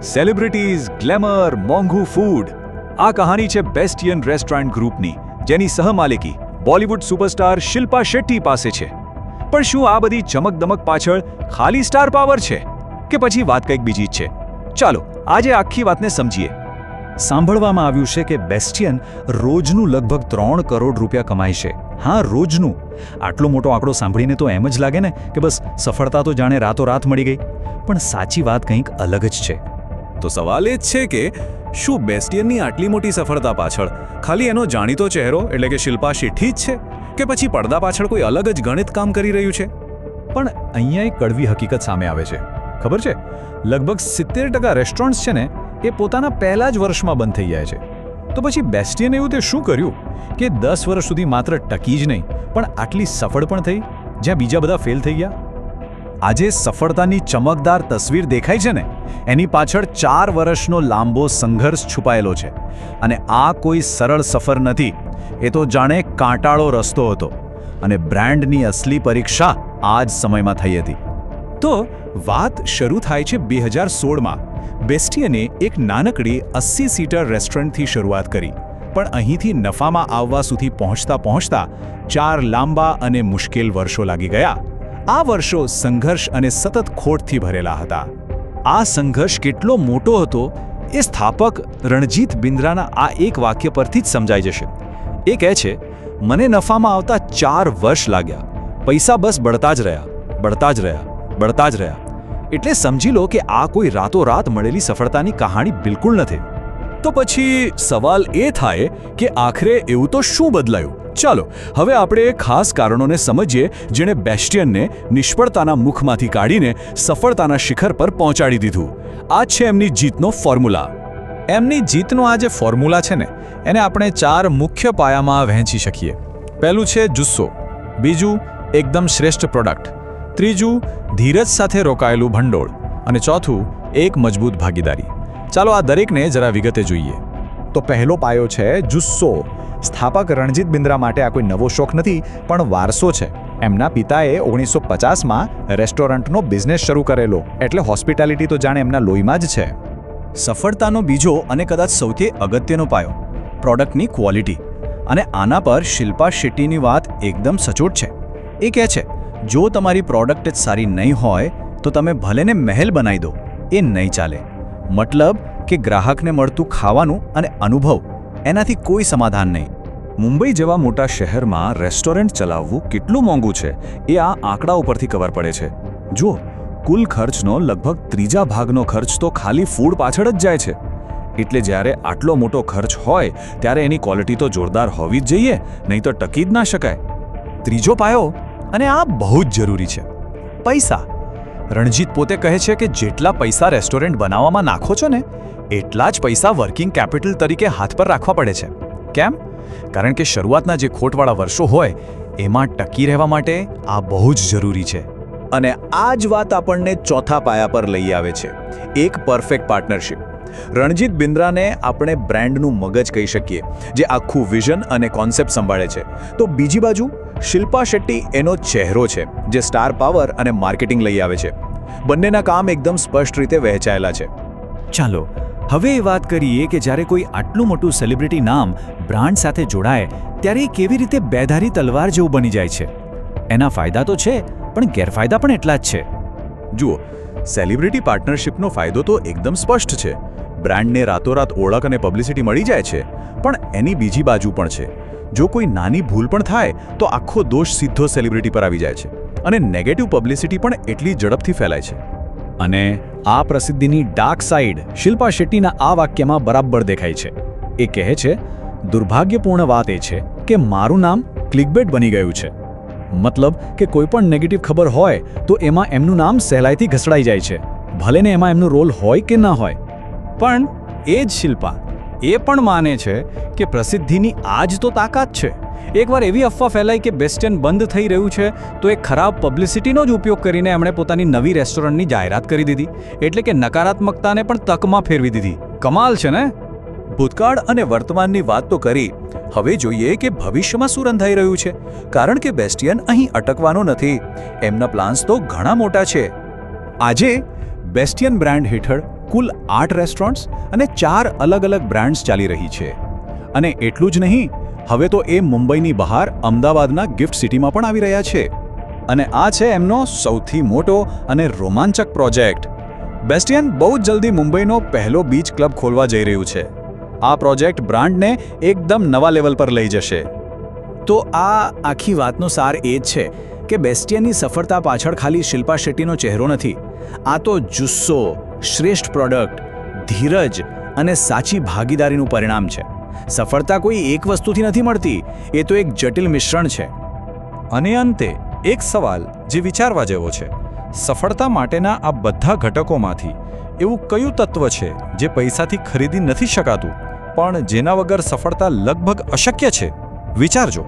Celebrities, glamour, મોંઘું food, આ કહાની છે બેસ્ટિયન રેસ્ટોરન્ટ ગ્રુપની, જેની સહમાલિકી બોલિવૂડ સુપરસ્ટાર શિલ્પા શેટ્ટી પાસે છે. પણ શું આ બધી ચમકદમક પાછળ ખાલી સ્ટાર પાવર છે કે પછી વાત કંઈક બીજી જ છે? ચાલો આજે આખી વાતને સમજીએ. સાંભળવામાં આવ્યું છે કે બેસ્ટિયન રોજનું લગભગ 3 કરોડ રૂપિયા કમાય છે. હા, રોજનું. આટલો મોટો આંકડો સાંભળીને તો એમ જ લાગે ને કે બસ સફળતા તો જાણે રાતોરાત મળી ગઈ. પણ સાચી વાત કંઈક અલગ જ છે. તો સવાલ એ જ છે કે શું બેસ્ટિયનની આટલી મોટી સફળતા પાછળ ખાલી એનો જાણીતો ચહેરો એટલે કે શિલ્પા શેટ્ટી જ છે કે પછી પડદા પાછળ કોઈ અલગ જ ગણિત કામ કરી રહ્યું છે? પણ અહીંયા એક કડવી હકીકત સામે આવે છે. ખબર છે, લગભગ 70% રેસ્ટોરન્ટ્સ છે ને એ પોતાના પહેલા જ વર્ષમાં બંધ થઈ જાય છે. તો પછી બેસ્ટિયને એવું તે શું કર્યું કે 10 વર્ષ સુધી માત્ર ટકી જ નહીં પણ આટલી સફળ પણ થઈ, જ્યાં બીજા બધા ફેલ થઈ ગયા? આજે સફળતાની ચમકદાર તસવીર દેખાય છે ને, એની પાછળ 4 વર્ષનો લાંબો સંઘર્ષ છુપાયેલો છે. અને આ કોઈ સરળ સફર નથી. એ તો જાણે કાંટાળો રસ્તો હતો. અને બ્રાન્ડની અસલી પરીક્ષા આ જ સમયમાં થઈ હતી. તો વાત શરૂ થાય છે 2016માં. બેસ્ટિયને એક નાનકડી 80 સીટર રેસ્ટોરન્ટથી શરૂઆત કરી. પણ અહીંથી નફામાં આવવા સુધી પહોંચતા 4 લાંબા અને મુશ્કેલ વર્ષો લાગી ગયા. આ વર્ષો સંઘર્ષ અને સતત ખોટથી ભરેલા હતા. આ સંઘર્ષ કેટલો મોટો હતો એ સ્થાપક રણજીત બિન્દ્રાના આ એક વાક્ય પરથી જ સમજાઈ જશે. એ કહે છે, મને નફામાં આવતા 4 વર્ષ લાગ્યા, પૈસા બસ બળતા જ રહ્યા. એટલે સમજી લો કે આ કોઈ રાતોરાત મળેલી સફળતાની કહાણી બિલકુલ નથી. તો પછી સવાલ એ થાય કે આખરે એવું તો શું બદલાયું? ચાલો હવે આપણે ખાસ કારણોને સમજીએ જેણે બેસ્ટિયનને નિષ્ફળતાના મુખમાંથી કાઢીને સફળતાના શિખર પર પહોંચાડી દીધું. આ છે એમની જીતનો ફોર્મ્યુલા. એમની જીતનો આ જે ફોર્મ્યુલા છે ને, એને આપણે 4 મુખ્ય પાયામાં વહેંચી શકીએ. પહેલું છે જુસ્સો, બીજું એકદમ શ્રેષ્ઠ પ્રોડક્ટ, ત્રીજું ધીરજ સાથે રોકાયેલું ભંડોળ, અને ચોથું એક મજબૂત ભાગીદારી. ચાલો આ દરેકને જરા વિગતે જોઈએ. તો પહેલો પાયો છે જુસ્સો. સ્થાપક રણજીત બિન્દ્રા માટે આ કોઈ નવો શોખ નથી પણ વારસો છે. એમના પિતાએ 1950માં રેસ્ટોરન્ટનો બિઝનેસ શરૂ કરેલો, એટલે હોસ્પિટાલિટી તો જાણે એમના લોહીમાં જ છે. સફળતાનો બીજો અને કદાચ સૌથી અગત્યનો પાયો પ્રોડક્ટની ક્વોલિટી. અને આના પર શિલ્પા શેટ્ટીની વાત એકદમ સચોટ છે. એ કહે છે, જો તમારી પ્રોડક્ટ જ સારી નહીં હોય તો તમે ભલેને મહેલ બનાવી દો, એ નહીં ચાલે. મતલબ કે ગ્રાહકને મળતું ખાવાનું અને અનુભવ, એનાથી કોઈ સમાધાન નહીં. મુંબઈ જેવા મોટા શહેરમાં રેસ્ટોરન્ટ ચલાવવું કેટલું મોંઘું છે એ આ આંકડા ઉપરથી ખબર પડે છે. જો કુલ ખર્ચનો લગભગ 3 ભાગનો ખર્ચ તો ખાલી ફૂડ પાછળ જ જાય છે. એટલે જ્યારે આટલો મોટો ખર્ચ હોય ત્યારે એની ક્વોલિટી તો જોરદાર હોવી જ જોઈએ, નહીં તો ટકી જ ના શકાય. ત્રીજો પાયો, અને આ બહુ જ જરૂરી છે, પૈસા. રણજીત પોતે કહે છે કે જેટલા પૈસા રેસ્ટોરન્ટ બનાવવામાં નાખો છો ને, એટલા જ પૈસા વર્કિંગ કેપિટલ તરીકે હાથ પર રાખવા પડે છે. કેમ? કારણ કે શરૂઆતના જે ખોટવાળા વર્ષો હોય એમાં ટકી રહેવા માટે આ બહુ જ જરૂરી છે. અને આ જ વાત આપણને ચોથા પાયા પર લઈ આવે છે, એક પરફેક્ટ પાર્ટનરશિપ. રણજીત બિન્દ્રાને આપણે બ્રાન્ડનું મગજ કહી શકીએ, જે આખું વિઝન અને કોન્સેપ્ટ સંભાળે છે. તો બીજી બાજુ શિલ્પા શેટ્ટી એનો ચહેરો છે, જે સ્ટાર પાવર અને માર્કેટિંગ લઈ આવે છે. બંનેના કામ એકદમ સ્પષ્ટ રીતે વહેંચાયેલા છે. ચાલો હવે એ વાત કરીએ કે જ્યારે કોઈ આટલું મોટું સેલિબ્રિટી નામ બ્રાન્ડ સાથે જોડાય ત્યારે એ કેવી રીતે બેધારી તલવાર જેવું બની જાય છે. એના ફાયદા તો છે પણ ગેરફાયદા પણ એટલા જ છે. જુઓ, સેલિબ્રિટી પાર્ટનરશિપનો ફાયદો તો એકદમ સ્પષ્ટ છે. બ્રાન્ડને રાતોરાત ઓળખ અને પબ્લિસિટી મળી જાય છે. પણ એની બીજી બાજુ પણ છે. જો કોઈ નાની ભૂલ પણ થાય તો આખો દોષ સીધો સેલિબ્રિટી પર આવી જાય છે. અને નેગેટિવ પબ્લિસિટી પણ એટલી ઝડપથી ફેલાય છે. અને આ પ્રસિદ્ધિની ડાર્ક સાઇડ શિલ્પા શેટ્ટીના આ વાક્યમાં બરાબર દેખાય છે. એ કહે છે, દુર્ભાગ્યપૂર્ણ વાત એ છે કે મારું નામ ક્લિકબેટ બની ગયું છે. મતલબ કે કોઈ પણ નેગેટિવ ખબર હોય તો એમાં એમનું નામ સહેલાઈથી ઘસડાઈ જાય છે, ભલેને એમાં એમનો રોલ હોય કે ના હોય. પણ એ જ શિલ્પા એ પણ માને છે કે પ્રસિદ્ધિની આ જ તો તાકાત છે. એકવાર એવી અફવા ફેલાઈ કે બેસ્ટિયન બંધ થઈ રહ્યું છે તો એક ખરાબ પબ્લિસિટીનો જ ઉપયોગ કરીને એમણે પોતાની નવી રેસ્ટોરન્ટની જાહેરાત કરી દીધી. એટલે કે નકારાત્મકતાને પણ તકમાં ફેરવી દીધી. કમાલ છે ને? ભૂતકાળ અને વર્તમાનની વાત તો કરી. હવે જોઈએ કે ભવિષ્યમાં શું રંધાઈ રહ્યું છે. કારણ કે બેસ્ટિયન અહીં અટકવાનો નથી. એમના પ્લાન્સ તો ઘણા મોટા છે. આજે બેસ્ટિયન બ્રાન્ડ હેઠળ કુલ 8 રેસ્ટોરન્ટ્સ અને 4 અલગ અલગ બ્રાન્ડ્સ ચાલી રહી છે. અને એટલું જ નહીં, હવે તો એ મુંબઈની બહાર અમદાવાદના ગિફ્ટ સિટીમાં પણ આવી રહ્યા છે. અને આ છે એમનો સૌથી મોટો અને રોમાંચક પ્રોજેક્ટ. બેસ્ટિયન બહુ જ જલ્દી મુંબઈનો પહેલો બીચ ક્લબ ખોલવા જઈ રહ્યું છે. આ પ્રોજેક્ટ બ્રાન્ડને એકદમ નવા લેવલ પર લઈ જશે. તો આ આખી વાતનો સાર એ જ છે કે બેસ્ટિયનની સફળતા પાછળ ખાલી શિલ્પા શેટ્ટીનો ચહેરો નથી. આ તો જુસ્સો, શ્રેષ્ઠ પ્રોડક્ટ, ધીરજ અને સાચી ભાગીદારીનું પરિણામ છે. સફળતા કોઈ એક વસ્તુથી નથી મળતી, એ તો એક જટિલ મિશ્રણ છે. અને અંતે એક સવાલ જે વિચારવા જેવો છે: સફળતા માટેના આ બધા ઘટકોમાંથી એવું કયું તત્વ છે જે પૈસાથી ખરીદી નથી શકાતું, પણ જેના વગર સફળતા લગભગ અશક્ય છે? વિચારજો.